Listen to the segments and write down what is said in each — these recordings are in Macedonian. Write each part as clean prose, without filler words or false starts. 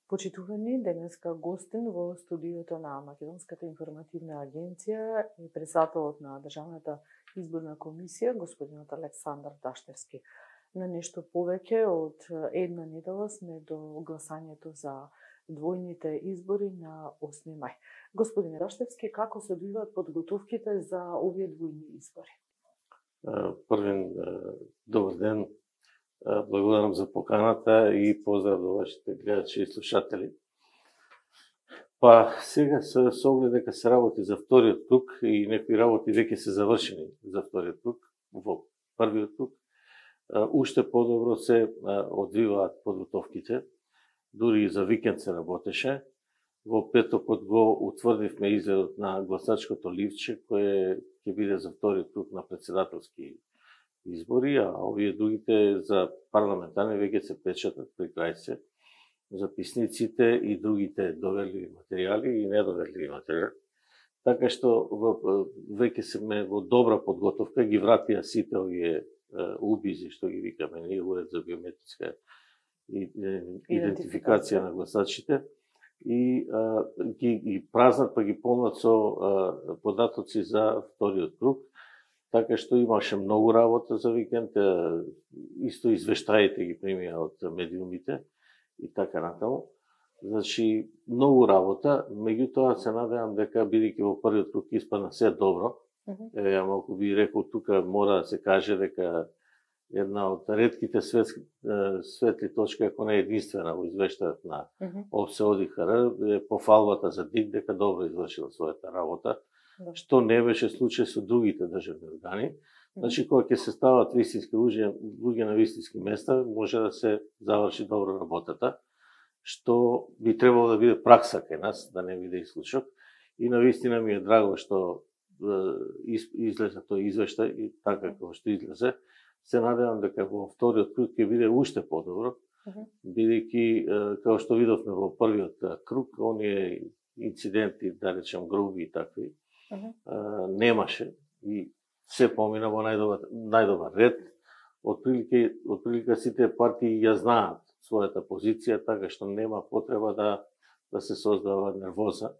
Почитувани, денеска гостин во студиото на Македонската информативна агенција е председателот на Државната изборна комисија, господинот Александар Таштевски. На нешто повеќе од една недела сме до гласањето за двојните избори на 8 мај. Господине Таштевски, како се одвиваат подготовките за овие двојни избори? Првен, добар ден. Благодарам за поканата и поздрав до вашите гледачи и слушатели. Па сега со оглед дека се работи за вториот круг и некои работи веќе се завршени за вториот круг, во првиот круг, уште подобро се одвиваат подготовките. Дури и за викенд се работеше. Во петокот го утврдивме изгледот на гласачкото ливче, кое ќе биде за вториот круг на председателски избори, а овие другите за парламентарни веќе се печатат при крај се. Записниците и другите доверливи материјали и недоверливи материјали. Така што веќе сме во добра подготовка, ги вратија сите овие убизи, што ги викаме ние, уред за биометриска идентификација на гласачите, и ги празнат, па ги полнат со податоци за вториот круг. Така што имаше многу работа за викенд, исто извештаите ги примија од медиумите и така натаму. Значи, многу работа, меѓутоа се надевам дека бидејќи во првиот круг испадна се добро, ја малку би рекол тука мора да се каже дека една од ретките светли точки, ако не единствена во извештајот на ОВСЕ-ОДИХР, е пофалбата за ДИК дека добро извршила својата работа, што не беше случај со другите државни органи. Значи, кога ќе се стават вистински луѓе на вистински места, може да се заврши добро работата, што би требало да биде пракса кај нас, да не биде исклучок. И навистина ми е драго што излезе тој извештај и така како што излезе. Се надевам дека во вториот круг ќе биде уште подобро, бидејќи, како што видовме во првиот круг, оние инциденти, да речем груби и такви, немаше и се помина во најдобар ред. Отприлика сите партии ја знаат својата позиција, така што нема потреба да се создава нервоза.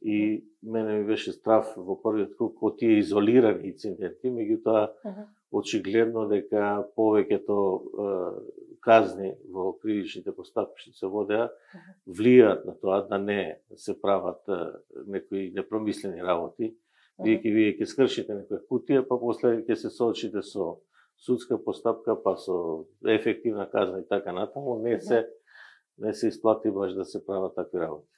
И мене ми беше страв во првиот круг од тие изолирани инциденти, меѓутоа очигледно дека повеќето казни во кривичните постапки што се водеа влијаат на тоа да не се прават некои непромислени работи, бидејќи вие ќе скршите некоја кутија, па после ќе се соочите со судска постапка, па со ефективна казна и така натаму, не се исплати баш да се прават такви работи.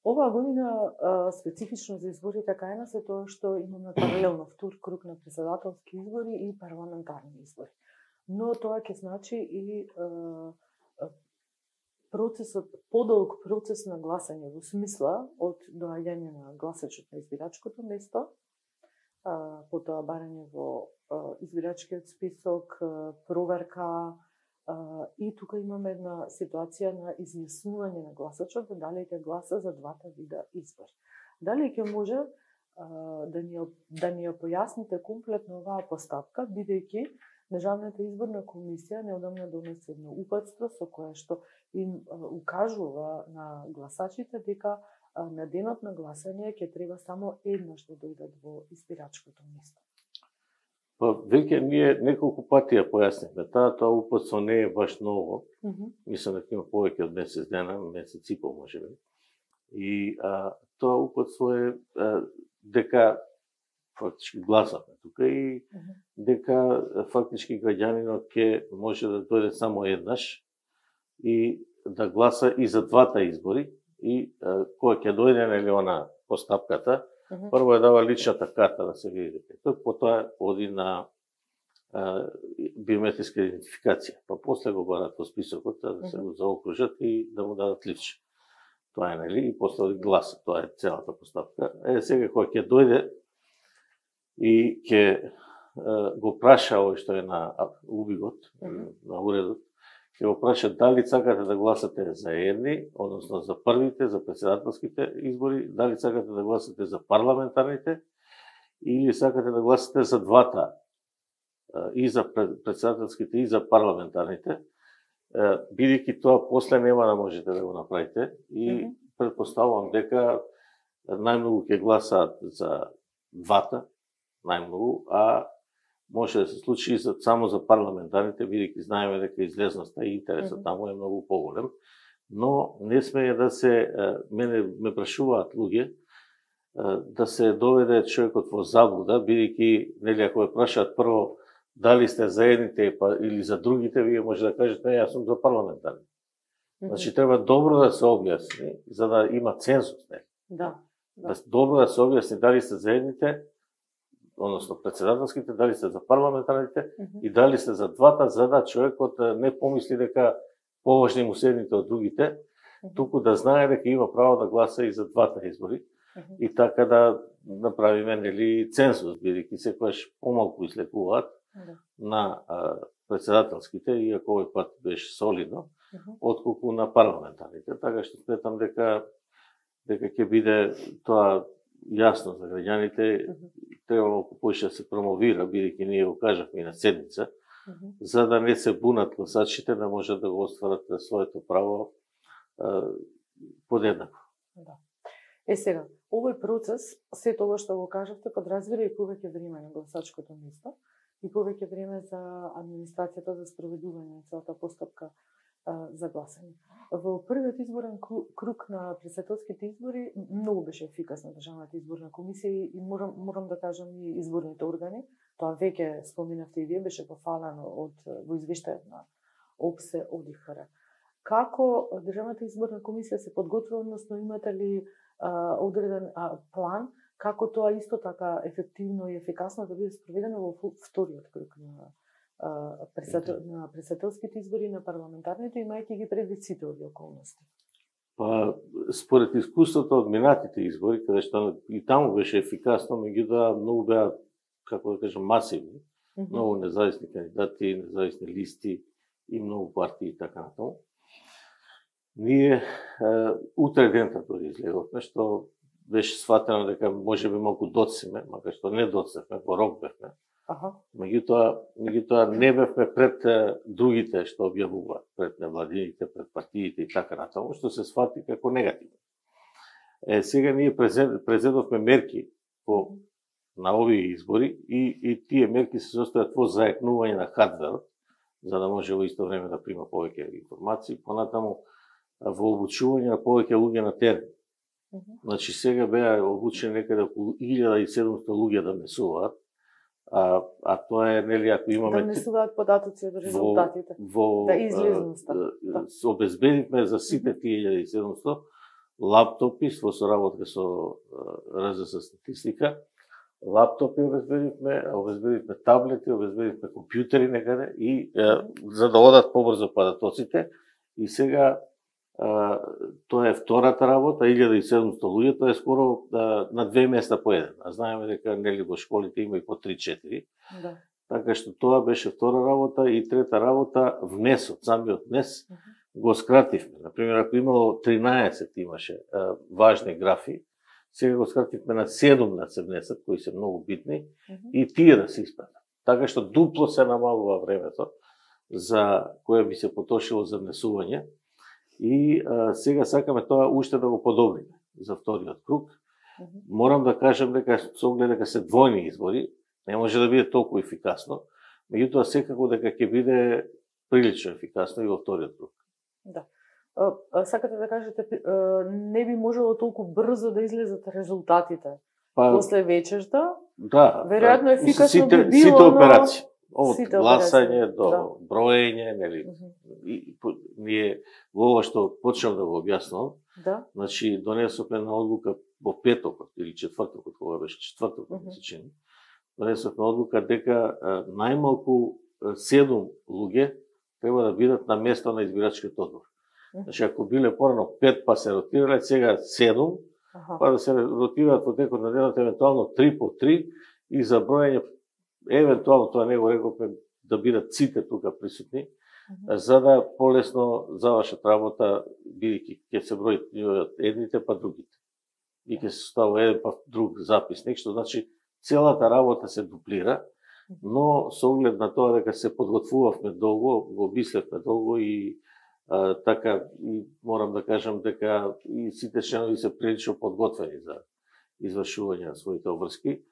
Оваа година специфично за изборите кај нас е тоа што имаме паралелно втор круг на председателски избори и парламентарни избори. Но тоа ќе значи и подолг процес на гласање, во смисла од доаѓање на гласачот на избирачкото место, потоа барање во избирачкиот список, проверка, и тука имаме една ситуација на изјаснување на гласачот дали ќе гласа за двата вида избори. Дали ќе може да ни ја појасните комплетно оваа постапка, бидејќи Државната изборна комисија неодамна донесе едно упатство со кое што им укажува на гласачите дека на денот на гласање ќе треба само еднаш да дојдат во избирачкото место. Па веќе ние неколку пати ја појаснивме тоа упатство не е баш ново. Мислам дека има повеќе од месец дена, месец и пол можеби. И тоа упатство е дека фактички гласавме тука и дека фактички граѓанинот ќе може да дојде само еднаш и да гласа и за двата избори, и кога ќе дојде нели она постапката, прво е дава личната карта да се види дека тој, потоа оди на биометриска идентификација, па после го барат во списокот да се го заокружат и да му дадат ливче. Тоа е нели, и после оди гласа, тоа е целата постапка. Сега кога ќе дојде и ќе го праша овој што е на убигот, на уредот, ќе го праша дали сакате да гласате за едни, односно за првите, за председателските избори, дали сакате да гласате за парламентарните, или сакате да гласате за двата, и за председателските и за парламентарните. бидејќи тоа после нема да можете да го направите и предпоставувам дека најмногу ќе гласаат за двата, најмногу, а може да се случи и само за парламентарните, бидејќи знаеме дека излезноста и интересот таму е многу поголем, но не смее да се, мене ме прашуваат луѓе, да се доведе човекот во заблуда, бидејќи, нели, ако ме прашаат прво дали сте за едните или за другите, вие може да кажете, јас сум за парламентарни. Значи, треба добро да се објасни, за да има цензус, не? Да. Добро да се објасни дали сте за едните, односно председателските, дали сте за парламентарните и дали сте за двата, за да човекот не помисли дека поважни му се едните од другите, туку да знае дека има право да гласа и за двата избори и така да направиме, нели, цензус, бидејќи секогаш помалку излекуваат на председателските, иако овој пат беше солидно, отколку на парламентарните. Така што сметам дека ќе биде тоа јасно за граѓаните, треба малку повеќе да се промовира, бидејќи ние го кажавме и на седница, за да не се бунат гласачите, да можат да го остварат своето право подеднакво. Да. Сега, овој процес, се тоа што го кажавте, подразбира и повеќе време на гласачкото место и повеќе време за администрацијата за спроведување на целата постапка за гласање. Во првиот изборен круг на председателските избори многу беше ефикасна Државната изборна комисија и морам да кажам и изборните органи. Тоа веќе споменавте и вие, беше пофалено во извештајот на ОПСЕ ОДИХР. Како Државната изборна комисија се подготвила, односно имате ли одреден план како тоа исто така ефективно и ефикасно да биде спроведено во вториот круг на председателските избори, на парламентарните, имајќи ги предвид сите овие околности? Па, според искуството од минатите избори, каде што и таму беше ефикасно, меѓутоа многу беа, како да кажам, масивни, многу независни кандидати, независни листи и многу партии и така натаму. Ние утре дента дори излеговме, што беше сватено дека може би малку доцсиме, макар што не доцневме, во рок бевме. Меѓутоа не бевме пред другите што објавуваат, пред невладините, пред партиите и така натаму, што се свати како негативно. Сега ние презедовме мерки на овие избори и тие мерки се состојат во заекнување на хардверот, за да може во исто време да прима повеќе информации, понатаму во обучување на повеќе луѓе на терен. Значи сега беа обучени некаде околу 1700 луѓе да внесуваат, а тоа е, нели, ако имаме... Да внесуваат податоци од резултатите, да излезноста. Обезбедивме за сите тие 1700 лаптопи во соработка со РЗС статистика, лаптопи обезбедивме таблети, обезбедивме компјутери некаде и за да одат побрзо податоците. И сега тоа е втората работа, 1700 луѓе, тоа е скоро на 2 места по еден. А знаеме дека, нели, во школите има и по 3-4. Да. Така што тоа беше втора работа и трета работа, внесот, самиот внес, го скративме. Например, ако имало 13 имаше важни графи, сега го скративме на 17 внесат, кои се многу битни, и тие да се испратат. Така што дупло се намалува времето за кое би се потрошило за внесување. И сега сакаме тоа уште да го подобриме за вториот круг. Морам да кажам дека со оглед дека се двојни избори, не може да биде толку ефикасно, меѓутоа секако дека ќе биде прилично ефикасно и во вториот круг. Да. Сакате да кажете, не би можело толку брзо да излезат резултатите после вечерта? Да. Веројатно ефикасно би било, сите операции. Од гласање до броење, нели? Ние во ова што почнав да го објаснувам, значи донесовме на одлука во петокот или четвртокот, кога беше четвртокот, се чини, донесовме одлука дека најмалку 7 луѓе треба да бидат на место на избирачкиот одбор. Значи, ако биле порано 5 па се ротирале, сега 7, па да се ротираат во текот на денот, евентуално 3 по 3 и за броење, евентуално тоа не го рековме, да бидат сите тука присутни, за да полесно завршат работа, бидејќи ќе се бројат едните па другите. И ќе се става еден па друг записник, што значи целата работа се дуплира Но со оглед на тоа дека се подготвувавме долго, го мислевме долго и така и морам да кажам дека и сите членови се прилично подготвени за извршување на своите обврски.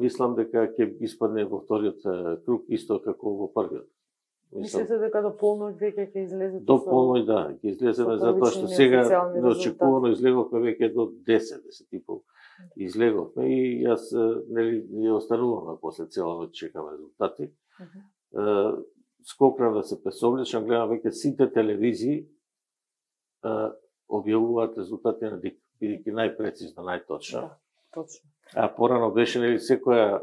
Мислам дека ќе испадне во вториот круг исто како во првиот. Мислите дека до полноќ веќе ќе излезете? До полноќ, да, ќе излеземе затоа што сега неочекувано излеговме веќе до 10 и пол. Излеговме и јас нели не остануваме после цела ноќ чекаме резултати. Скокнав да се пресоблечам, гледам веќе сите телевизии објавуваат резултати на ДИК, бидејќи најпрецизно, најточно. Да, точно. А порано беше нели секоја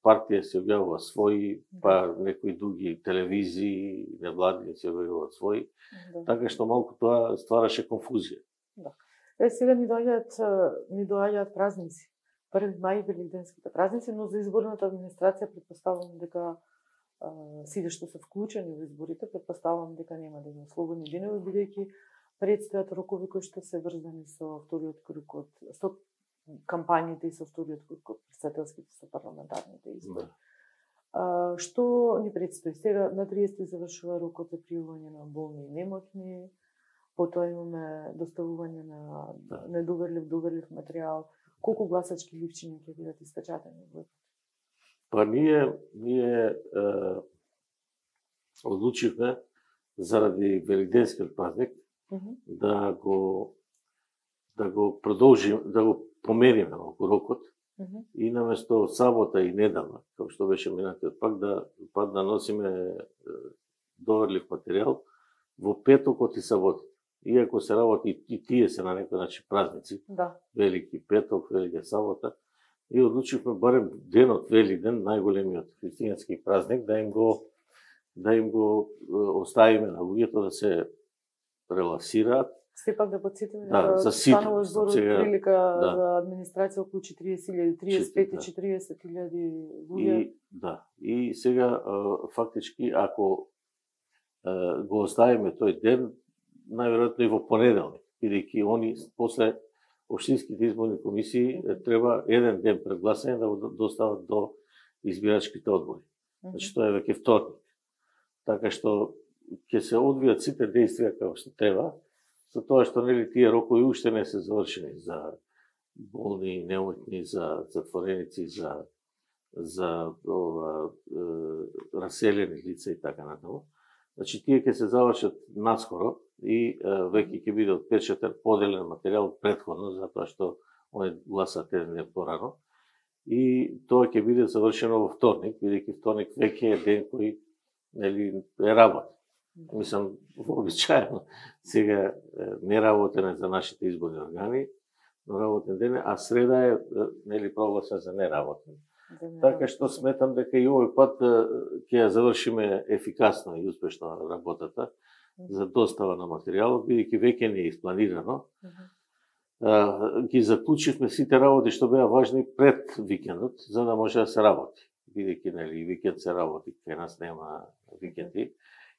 партија се објавува своји, па некои други телевизии, невладини се објавуваат своји, така што малку тоа ствараше конфузија. Да. Сега ни доаѓаат празници. 1 мај великденските празници, но за изборната администрација претпоставувам дека сите што се вклучени во изборите, претпоставувам дека нема да има слободни денови, бидејќи предстојат рокови кои што се врзани со вториот круг со кампањите и со вториот круг од претседателските со парламентарните избори. Што ни предстои? Сега на 30 завршува рокот за пријавување на болни и немотни, потоа имаме доставување на недоверлив материјал. Колку гласачки ливчиња ќе бидат испечатени? Па ние одлучивме заради великденскиот празник да го продолжиме, да го помериме малку рокот и наместо сабота и недела, како што беше минатиот пак да носиме доверлив материјал во петокот и сабота. Иако се работи и тие се на некој начин празници, Велики петок, Велика сабота, и одлучивме барем денот Великден, најголемиот христијански празник, да им го оставиме на луѓето да се релаксираат. Сепак да подсетиме дека станува збор прилика за администрација околу 40.000, 35-40.000 луѓе. И сега фактички ако го оставиме тој ден, најверојатно и во понеделник, бидејќи они после општинските изборни комисии треба еден ден пред гласање да го достават до избирачките одбори. Значи тоа е веќе вторник. Така што ќе се одвијат сите действија како што треба, за тоа што нели тие рокови уште не се завршени за болни, немотни, за затвореници, за раселени лица и така натаму. Значи тие ќе се завршат наскоро и веќе ќе биде отпечатен поделен материјал претходно, затоа што они гласаат еден ден порано. И тоа ќе биде завршено во вторник, бидејќи вторник веќе е ден кој нели е работа. Мислам, вообичаено сега не работен за нашите изборни органи, но работен ден, а среда е нели прогласен за неработен. Така што сметам дека и овој пат ќе ја завршиме ефикасно и успешно работата за достава на материјалот, бидејќи веќе не е испланирано. Ги заклучивме сите работи што беа важни пред викендот, за да може да се работи. Бидејќи нели викенд се работи, кај нас нема викенди,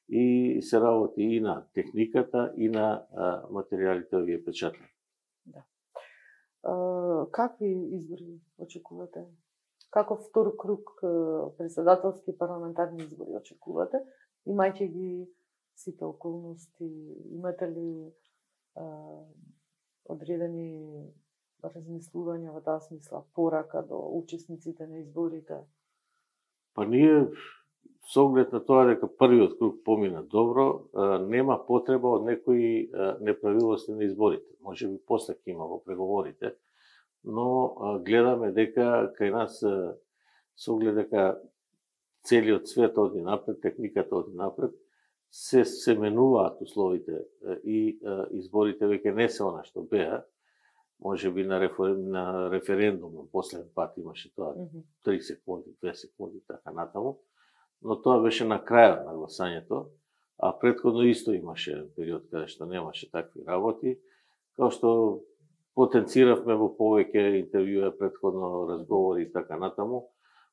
и се работи и на техниката и на материјалите овие печатни. Да. Какви избори очекувате? Каков втор круг претседателски парламентарни избори очекувате? Имајќи ги сите околности, имате ли одредени размислувања во таа смисла, порака до учесниците на изборите? Па ние, со оглед на тоа дека првиот круг помина добро, нема потреба од некои неправилности на изборите. Може би после ќе има во преговорите, но гледаме дека кај нас со оглед дека целиот свет оди напред, техниката оди напред, се менуваат условите и изборите веќе не се она што беа. Може би на референдум, последен пат имаше тоа 3 секунди, 2 секунди, така натаму. Но тоа беше на крајот на гласањето, а претходно исто имаше период каде што немаше такви работи, као што потенциравме во повеќе интервјуа, претходно разговори и така натаму.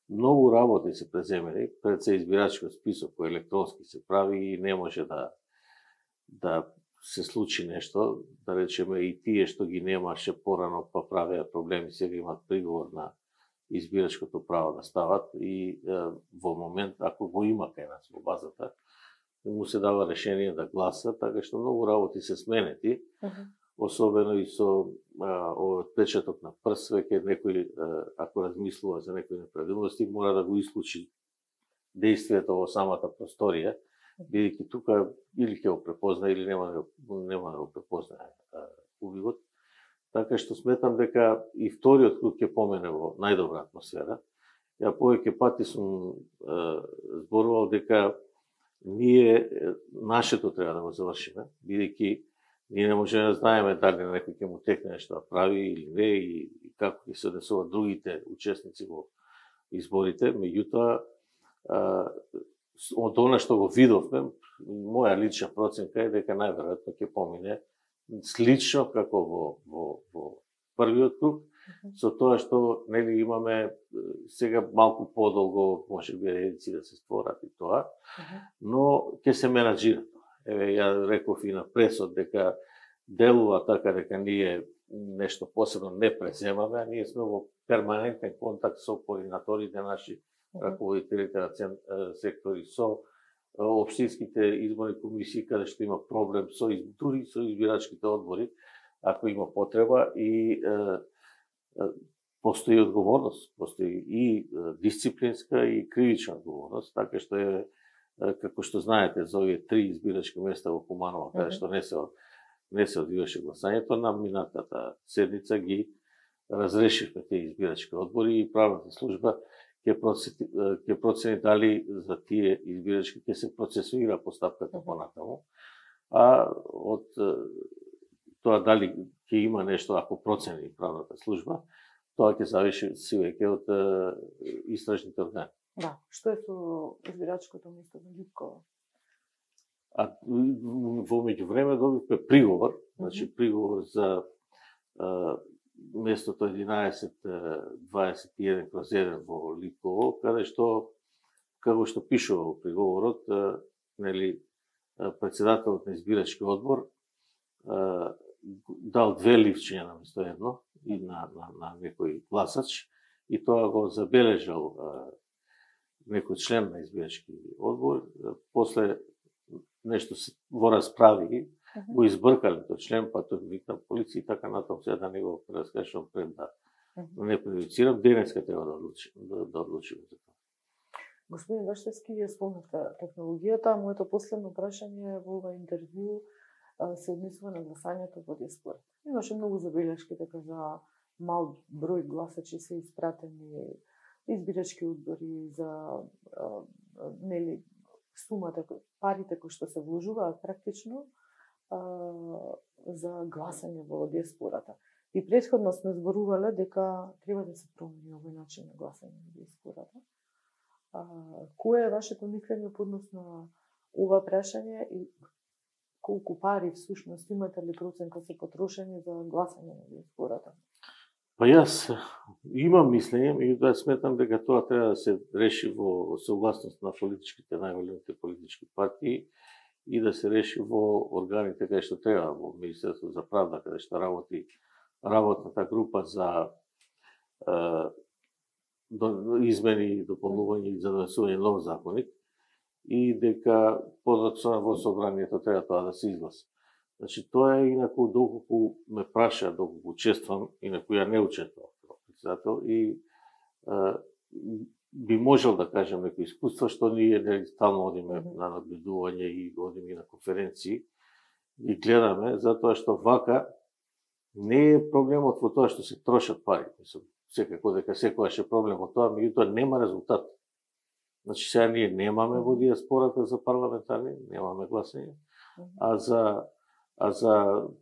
Многу работи се преземени, пред се избирачкиот список кој електронски се прави и не може да се случи нешто, да речеме и тие што ги немаше порано па правеа проблеми, сега имаат приговор на избирачкото право да стават и во момент, ако го има кај нас во базата, му се дава решение да гласа, така што многу работи се сменети, особено и со отпечаток на прст, веќе некој, ако размислува за некои неправилности, мора да го исклучи действието во самата просторија, бидејќи тука или ќе го препознае, или нема да го препознае убивот. Така што сметам дека и вториот круг ќе помене во најдобра атмосфера. Ја повеќе пати сум зборувал дека ние нашето треба да го завршиме, бидејќи ние не можеме да знаеме дали некој ќе му текне нешто да прави или не и како ќе се однесуваат другите учесници во изборите. Меѓутоа, од она што го видовме, моја лична проценка е дека најверојатно ќе помине слично како во првиот круг, со тоа што нели имаме сега малку подолго, можеби редици да се створат и тоа, но ќе се менаџира. Еве ја реков и на пресот дека делува така дека ние нешто посебно не преземаме, а ние сме во перманентен контакт со координаторите наши, раководителите на сектори, со општинските изборни комисии, каде што има проблем со дури со избирачките одбори, ако има потреба и постои одговорност, постои и дисциплинска и кривична одговорност, така што е, како што знаете, за овие 3 избирачки места во Куманово, каде што не се одвиваше гласањето, на минатата седница ги разрешивме тие избирачки одбори и правната служба ќе процени дали за тие избирачки ќе се процесуира постапката понатаму, а од тоа дали ќе има нешто, ако процени правната служба, тоа ќе зависи веќе од истражните органи. Да, што е со избирачкото место во Липково? А во меѓувреме добивме приговор, значи приговор за местото 1121/1 во Липково, каде што, како што пишува во приговорот, нели претседателот на избирачки одбор дал 2 ливчиња наместо едно и на некој гласач, и тоа го забележал некој член на избирачки одбор. После нешто во расправи го избркале тој член, па тој викна полиција и така натаму, сега да не го раскажам пред да не прejudicирам, денеска треба да одлучиме за тоа. Господин Баштевски, вие спомнавте технологијата, а моето последно прашање во ова интервју се однесува на гласањето во диаспора. Имаше многу забелешки дека за мал број гласачи се испратени избирачки одбори за нели сумата, парите кои што се вложуваат практично за гласање во диаспората. И претходно сме зборувале дека треба да се промени овој начин на гласање во диаспората. Кое е вашето мислење по однос на ова прашање и колку пари всушност имате ли проценка се потрошени за гласање на диаспората? Па јас имам мислење, меѓутоа сметам дека тоа треба да се реши во согласност на најголемите политички партии и да се реши во органите каде што треба, во Министерството за правда, каде што работи работната група за измени и дополнување и за донесување нов законник, и дека подоцна во собранието треба тоа да се изгласи. Значи, тоа е инаку доколку ме праша, доколку учествам, инаку ја не учествам како председател, и би можел да кажем некои искуства, што ние стално одиме на наблюдување и одиме на конференции и гледаме, затоа што вака не е проблемот во тоа што се трошат пари. Мислам, секако дека секогаш е проблем во тоа, меѓутоа нема резултат. Значи, сега ние немаме во диаспората за парламентарни, немаме гласање, а за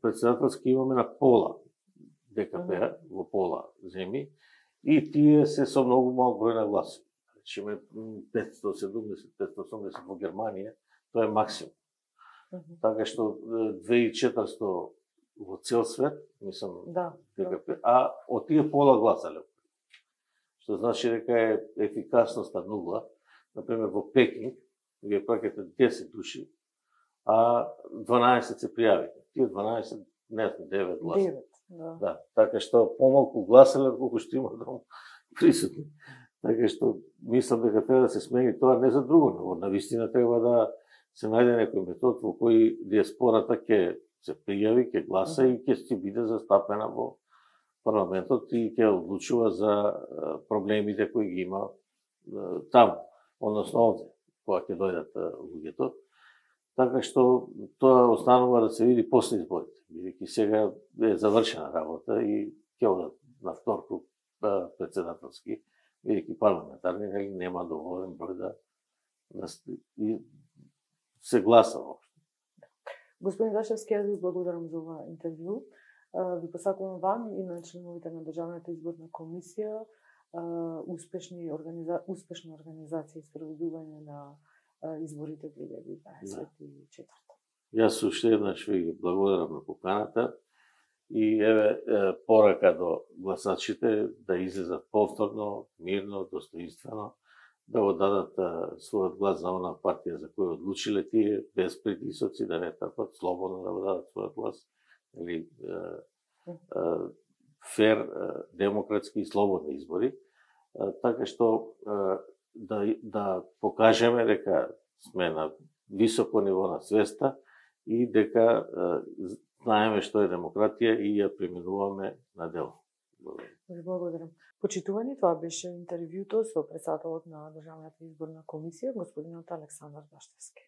председателски имаме на пола ДКП, во пола земји, и тие се со многу мал број на гласи. Значи, име 570-580 во Германија, тоа е максимум. Така што 2400 во цел свет, мислам, ДКП, а од тие пола гласале. Што значи дека е ефикасноста нула. Например, во Пекинг, вие пракате 10 души, а 12 се пријавите. Тие 12, не знам, 9 гласа. 9, да. Така што помалку гласале, колку што има присутни. Така што мислам дека треба да се смени тоа не за друго, но навистина треба да се најде некој метод во кој диаспората ќе се пријави, ќе гласа и ќе си биде застапена во парламентот и ќе одлучува за проблемите кои ги има таму, односно овде, кога ќе дојдат луѓето. Така што тоа останува да се види после изборите, бидејќи сега е завршена работа и ќе одат на втор круг председателски, бидејќи парламентарни нема доволен број да се гласа воопшто. Господин Гашевски, јас ви благодарам за ова интервју. Ви посакувам вам и на членовите на Државната изборна комисија успешна организација и спроведување на изборите 2024. Јас уште еднаш ви благодарам на поканата и еве порака до гласачите да излезат повторно, мирно, достоинствено, да го дадат својот глас за она партија за која одлучиле тие, без притисоци, да не трпат, слободно да го дадат својот глас, или фер, демократски и слободни избори, така што да покажеме дека сме на високо ниво на свеста и дека знаеме што е демократија и ја применуваме на дело. Благодарам. Почитувани, тоа беше интервјуто со председателот на Државната изборна комисија, господинот Александар Баштевски.